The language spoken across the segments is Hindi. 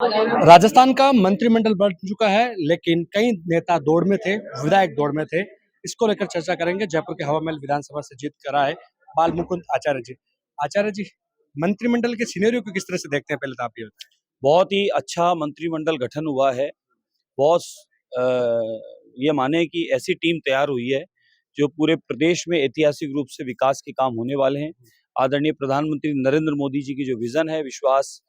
राजस्थान का मंत्रिमंडल बन चुका है, लेकिन कई नेता दौड़ में थे, विधायक दौड़ में थे। इसको लेकर चर्चा करेंगे। जयपुर के हवा महल विधानसभा से जीत कर आए बाल मुकुंद आचार्य जी। आचार्य जी, मंत्रिमंडल के सिनेरियो को किस तरह से देखते हैं, पहले तो आप ये बताएं। बहुत ही अच्छा मंत्रिमंडल गठन हुआ है। बहुत अ, ये माने कि ऐसी टीम तैयार हुई है जो पूरे प्रदेश में ऐतिहासिक रूप से विकास के काम होने वाले हैं। आदरणीय प्रधानमंत्री नरेंद्र मोदी जी की जो विजन है, विश्वास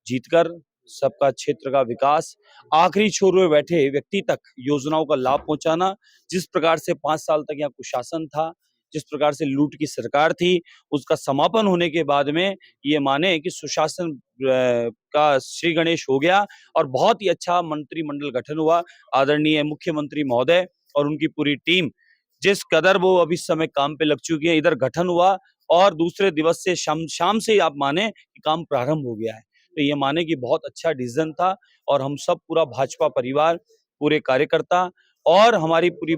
जीतकर सबका क्षेत्र का विकास, आखिरी छोर में बैठे व्यक्ति तक योजनाओं का लाभ पहुंचाना। जिस प्रकार से 5 साल तक यहाँ कुशासन था, जिस प्रकार से लूट की सरकार थी, उसका समापन होने के बाद में ये माने कि सुशासन का श्री गणेश हो गया और बहुत ही अच्छा मंत्रिमंडल गठन हुआ। आदरणीय मुख्यमंत्री महोदय और उनकी पूरी टीम जिस कदर वो अभी इस समय काम पे लग चुकी है, इधर गठन हुआ और दूसरे दिवस से शाम से आप माने कि काम प्रारंभ हो गया है। तो ये माने कि बहुत अच्छा डिसीजन था और हम सब पूरा भाजपा परिवार, पूरे कार्यकर्ता और हमारी पूरी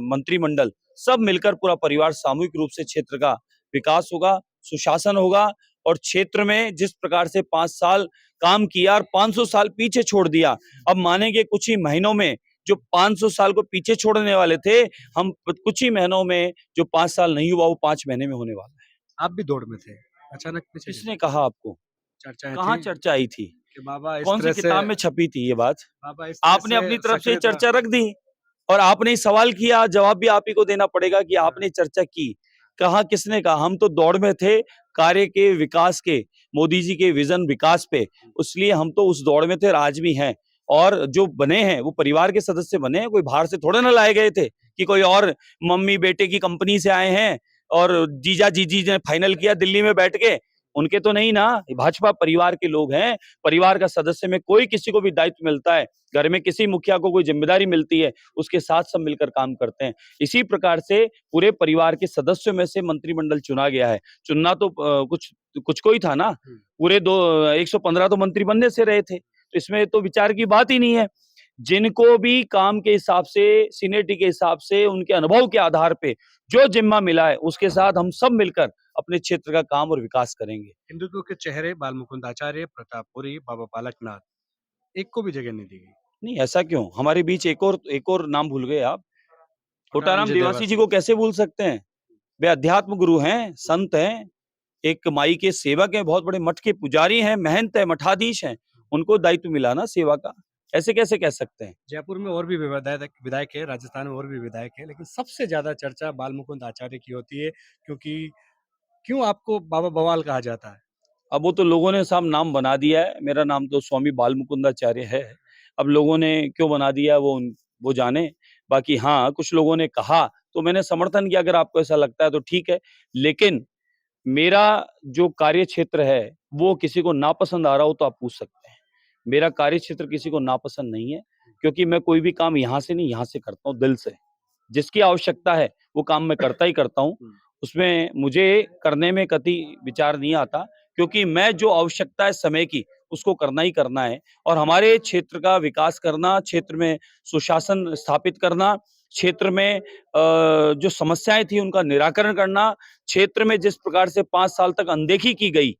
मंत्रिमंडल सब मिलकर पूरा परिवार सामूहिक रूप से क्षेत्र का विकास होगा, सुशासन होगा और क्षेत्र में जिस प्रकार से 5 साल काम किया और 500 साल पीछे छोड़ दिया, अब मानेंगे कुछ ही महीनों में जो 500 साल को पीछे छोड़ने वाले थे, हम कुछ ही महीनों में जो 5 साल नहीं हुआ वो 5 महीने में होने वाला है। आप भी दौड़ में थे, अचानक पीछे किसने कहा आपको? चर्चाएं कहाँ थी चर्चा आई थी? कि बाबा इस कौन सी तरह से किताब में छपी थी ये बात? बाबा इस तरह आपने से अपनी तरफ से सक्रियता। चर्चा रख दी और आपने ही सवाल किया, जवाब भी आप ही को देना पड़ेगा कि आपने चर्चा की। कहा किसने कहा? हम तो दौड़ में थे कार्य के विकास के, मोदी जी के विजन विकास पे, इसलिए हम तो उस दौड़ में थे और आज भी हैं। और जो बने हैं वो परिवार के सदस्य बने हैं, कोई बाहर से थोड़े ना लाए गए थे कि कोई और मम्मी बेटे की कंपनी से आए हैं और जीजा जीजी ने फाइनल किया दिल्ली में बैठ के, उनके तो नहीं ना। भाजपा परिवार के लोग हैं। परिवार का सदस्य में कोई किसी को भी दायित्व मिलता है, घर में किसी मुखिया को कोई जिम्मेदारी मिलती है, उसके साथ सब मिलकर काम करते हैं। इसी प्रकार से पूरे परिवार के सदस्यों में से मंत्रिमंडल चुना गया है। चुनना तो कुछ कुछ को ही था ना। पूरे दो 115 तो मंत्री बनने से रहे थे, तो इसमें तो विचार की बात ही नहीं है। जिनको भी काम के हिसाब से, सीनियरिटी के हिसाब से, उनके अनुभव के आधार पे जो जिम्मा मिला है, उसके साथ हम सब मिलकर अपने क्षेत्र का काम और विकास करेंगे। हिंदुत्व के चेहरे बाल मुकुंद आचार्य, प्रतापपुरी, बाबा बालकनाथ, एक को भी जगह नहीं दी गई। नहीं, ऐसा क्यों? हमारे बीच एक और नाम भूल गए आप। कोटाराम कोटाराम जी देवासी जी देवासी। को कैसे भूल सकते हैं? वे अध्यात्म गुरु हैं, संत हैं, एक माई के सेवक हैं, बहुत बड़े मठ के पुजारी हैं, महंत हैं, मठाधीश हैं। उनको दायित्व मिला ना सेवा का। ऐसे कैसे कह सकते हैं? जयपुर में और भी विधायक विधायक है, राजस्थान में और भी विधायक है, लेकिन सबसे ज्यादा चर्चा बाल मुकुंद आचार्य की होती है, क्योंकि क्यों आपको बाबा बवाल कहा जाता है? अब वो तो लोगों ने साहब नाम बना दिया है। मेरा नाम तो स्वामी बाल मुकुंदाचार्य है। अब लोगों ने क्यों बना दिया वो जाने। बाकी हाँ, कुछ लोगों ने कहा तो मैंने समर्थन किया, अगर आपको ऐसा लगता है तो ठीक है। लेकिन मेरा जो कार्य क्षेत्र है, वो किसी को नापसंद आ रहा हो तो आप पूछ सकते हैं। मेरा कार्य क्षेत्र किसी को नापसंद नहीं है, क्योंकि मैं कोई भी काम यहाँ से नहीं, यहाँ से करता हूँ, दिल से। जिसकी आवश्यकता है, वो काम मैं करता ही करता हूँ। उसमें मुझे करने में कतई विचार नहीं आता, क्योंकि मैं जो आवश्यकता है समय की, उसको करना ही करना है। और हमारे क्षेत्र का विकास करना, क्षेत्र में सुशासन स्थापित करना, क्षेत्र में जो समस्याएँ थी उनका निराकरण करना, क्षेत्र में जिस प्रकार से 5 साल तक अनदेखी की गई,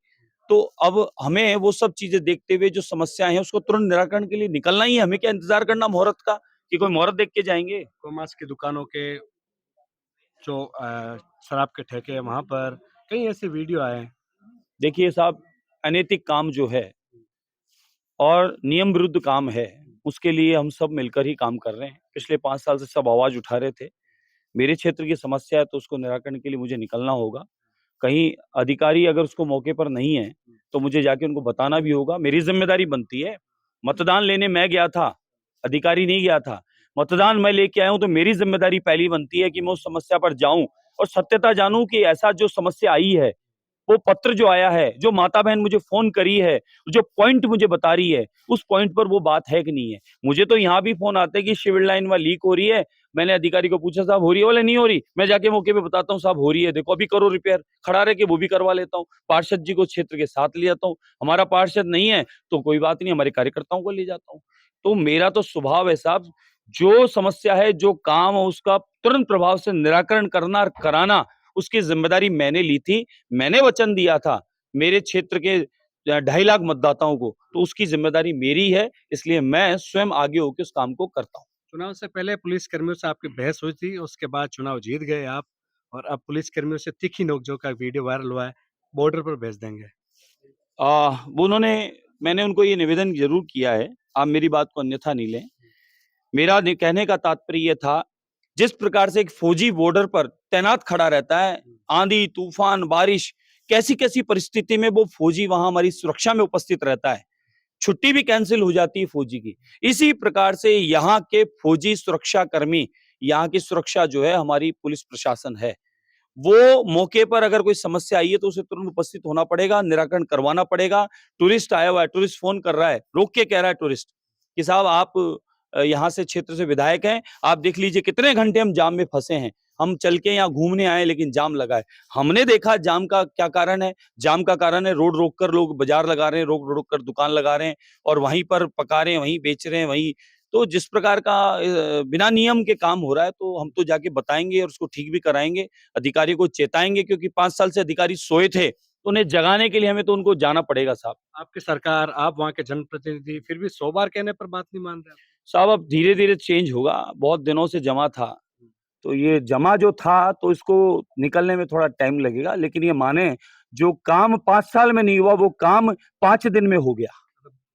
तो अब हमें वो सब चीज़ें देखते हुए जो समस्याएँ हैं उसको तुरंत निराकरण के लिए निकलना ही है। हमें क्या इंतज़ार करना मुहूर्त का, कि कोई मुहूर्त देख के जाएँगे? गोमांस की दुकानों के जो शराब के ठेके हैं, वहां पर कई ऐसे वीडियो आए हैं। देखिए साहब, अनैतिक काम जो है और नियम विरुद्ध काम है, उसके लिए हम सब मिलकर ही काम कर रहे हैं। पिछले 5 साल से सब आवाज़ उठा रहे थे। मेरे क्षेत्र की समस्या है तो उसको निराकरण के लिए मुझे निकलना होगा। कहीं अधिकारी अगर उसको मौके पर नहीं है, तो मुझे जाके उनको बताना भी होगा। मेरी ज़िम्मेदारी बनती है। मतदान लेने मैं गया था, अधिकारी नहीं गया था। मतदान मैं लेके आया हूँ तो मेरी ज़िम्मेदारी पहली बनती है कि मैं उस समस्या पर जाऊँ और सत्यता जानूँ कि ऐसा जो समस्या आई है, वो पत्र जो आया है, जो माता बहन मुझे फ़ोन करी है, जो पॉइंट मुझे बता रही है, उस पॉइंट पर वो बात है कि नहीं है। मुझे तो यहाँ भी फ़ोन आते हैं कि सिविल लाइन वहाँ लीक हो रही है। मैंने अधिकारी को पूछा, साहब हो रही है? बोले नहीं हो रही। मैं जाके मौके पे बताता हूँ, साहब हो रही है, देखो अभी करो रिपेयर। खड़ा रह के वो भी करवा लेता हूँ। पार्षद जी को क्षेत्र के साथ ले जाता हूँ। हमारा पार्षद नहीं है तो कोई बात नहीं, हमारे कार्यकर्ताओं को ले जाता हूँ। तो मेरा तो स्वभाव है साहब, जो समस्या है, जो काम है, उसका तुरंत प्रभाव से निराकरण करना और कराना, उसकी ज़िम्मेदारी मैंने ली थी। मैंने वचन दिया था, मेरे क्षेत्र के 2.5 लाख मतदाताओं को, तो उसकी जिम्मेदारी मेरी है, इसलिए मैं स्वयं आगे होकर उस काम को करता हूँ। चुनाव से पहले पुलिस कर्मियों से आपकी बहस हुई थी, उसके बाद चुनाव जीत गए आप और अब पुलिस कर्मियों से तीखी नोक-झोंक का वीडियो वायरल हुआ है, बॉर्डर पर भेज देंगे। वो मैंने उनको ये निवेदन जरूर किया है, आप मेरी बात को अन्यथा नहीं लें। मेरा कहने का तात्पर्य ये था, जिस प्रकार से एक फौजी बॉर्डर पर तैनात खड़ा रहता है, आंधी, तूफान, बारिश, कैसी-कैसी परिस्थिति में वो फौजी वहां हमारी सुरक्षा में उपस्थित रहता है। छुट्टी भी कैंसिल हो जाती है फौजी की। इसी प्रकार से यहाँ के फौजी सुरक्षा कर्मी, यहाँ की सुरक्षा जो है हमारी पुलिस प्रशासन है। वो मौके पर अगर कोई समस्या आई है तो उसे तुरंत उपस्थित होना पड़ेगा, निराकरण करवाना पड़ेगा। टूरिस्ट आया हुआ है, टूरिस्ट फ़ोन कर रहा है, रोक के कह रहा है टूरिस्ट कि साहब आप यहाँ से क्षेत्र से विधायक हैं, आप देख लीजिए कितने घंटे हम जाम में फँसे हैं। हम चल के यहाँ घूमने आए लेकिन जाम लगा है। हमने देखा जाम का क्या कारण है? जाम का कारण है रोड रोक कर लोग बाज़ार लगा रहे हैं, रोक रोक कर दुकान लगा रहे हैं और वहीं पर पका रहे हैं, वहीं बेच रहे हैं, वहीं तो जिस प्रकार का बिना नियम के काम हो रहा है तो हम तो जाके बताएँगे और उसको ठीक भी कराएँगे। अधिकारी को चेताएँगे क्योंकि 5 साल से अधिकारी सोए थे, तो उन्हें जगाने के लिए हमें तो उनको जाना पड़ेगा साहब। आपकी सरकार, आप वहाँ के जनप्रतिनिधि फिर भी 100 बार कहने पर बात नहीं मान रहे आप। साहब अब धीरे-धीरे चेंज होगा, बहुत दिनों से जमा था, तो ये जमा जो था तो इसको निकलने में थोड़ा टाइम लगेगा, लेकिन ये माने जो काम 5 साल में नहीं हुआ वो काम 5 दिन में हो गया।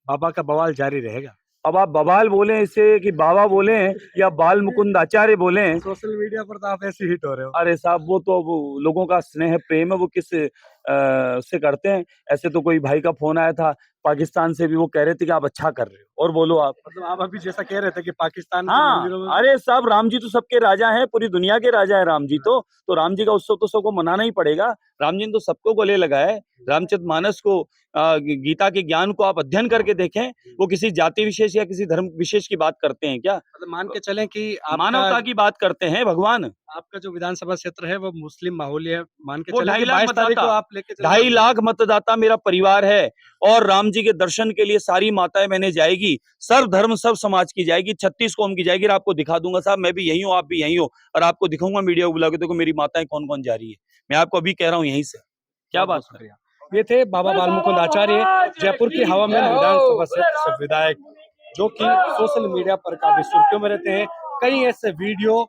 बाबा का बवाल जारी रहेगा। अब आप बवाल बोलें इसे कि बाबा बोलें या बाल मुकुंद आचार्य बोलें, सोशल मीडिया पर तो आप ऐसे हिट हो रहे हो। अरे साहब वो तो वो लोगों का स्नेह प्रेम है, वो किस से करते हैं। ऐसे तो कोई भाई का फ़ोन आया था पाकिस्तान से भी, वो कह रहे थे कि आप अच्छा कर रहे हो और बोलो आप। मतलब आप अभी जैसा कह रहे थे कि पाकिस्तान के हाँ, मंदिरों में अरे साहब राम जी तो सबके राजा हैं, पूरी दुनिया के राजा हैं राम जी तो राम जी का उत्सव तो सबको मनाना ही पड़ेगा। राम जी ने तो सबको गले लगाया है। रामचरितमानस को गीता के ज्ञान को आप अध्ययन करके देखें, वो किसी जाति विशेष या किसी धर्म विशेष की बात करते हैं क्या? मतलब मान के चलें कि मानवता आपका की बात करते हैं भगवान। आपका जो विधानसभा क्षेत्र है वो मुस्लिम माहौल है। मान के वो चलें कि 2.5 लाख 22 तारीख को मतदाता आप लेके चल 2.5 लाख मतदाता मेरा परिवार है और राम जी के दर्शन के लिए सारी माताएं बहनें जाएगी, सर्व धर्म सब समाज की जाएगी, 36 कौम की जाएगी और आपको दिखा दूंगा साहब मैं भी यही हूँ, आप भी यही हो और आपको दिखाऊंगा मीडिया को बुला के, देखो मेरी माताएं कौन कौन जा रही है। मैं आपको अभी कह रहा हूँ यहीं से। क्या बात कर रहे हैं? ये थे बाबा बाल मुकुंद आचार्य, जयपुर की हवामहल विधानसभा क्षेत्र से विधायक, जो कि सोशल मीडिया पर काफी सुर्खियों में रहते हैं। कई ऐसे वीडियो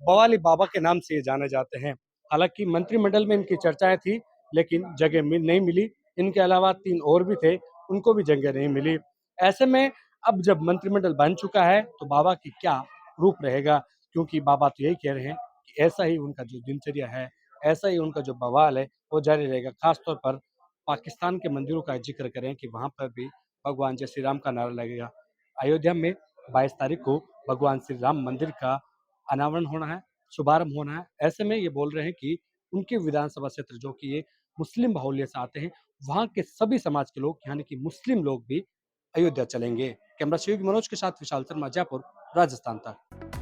बवाली बाबा के नाम से ये जाने जाते हैं। हालांकि मंत्रिमंडल में इनकी चर्चाएं थी, लेकिन जगह नहीं मिली। इनके अलावा 3 और भी थे, उनको भी जगह नहीं मिली। ऐसे में अब जब मंत्रिमंडल बन चुका है, तो बाबा की क्या रूप रहेगा? क्योंकि बाबा तो यही कह रहे हैं कि ऐसा ही उनका जो दिनचर्या है, ऐसा ही उनका जो बवाल है, वो जारी रहेगा। खास तौर पर पाकिस्तान के मंदिरों का जिक्र करें कि वहाँ पर भी भगवान जय श्री राम का नारा लगेगा। अयोध्या में 22 तारीख को भगवान श्री राम मंदिर का अनावरण होना है, शुभारंभ होना है। ऐसे में ये बोल रहे हैं कि उनके विधानसभा क्षेत्र जो कि ये मुस्लिम बाहुल्य से आते हैं, वहाँ के सभी समाज के लोग यानी कि मुस्लिम लोग भी अयोध्या चलेंगे। कैमरा सहयोगी मनोज के साथ विशाल शर्मा, जयपुर, राजस्थान तक।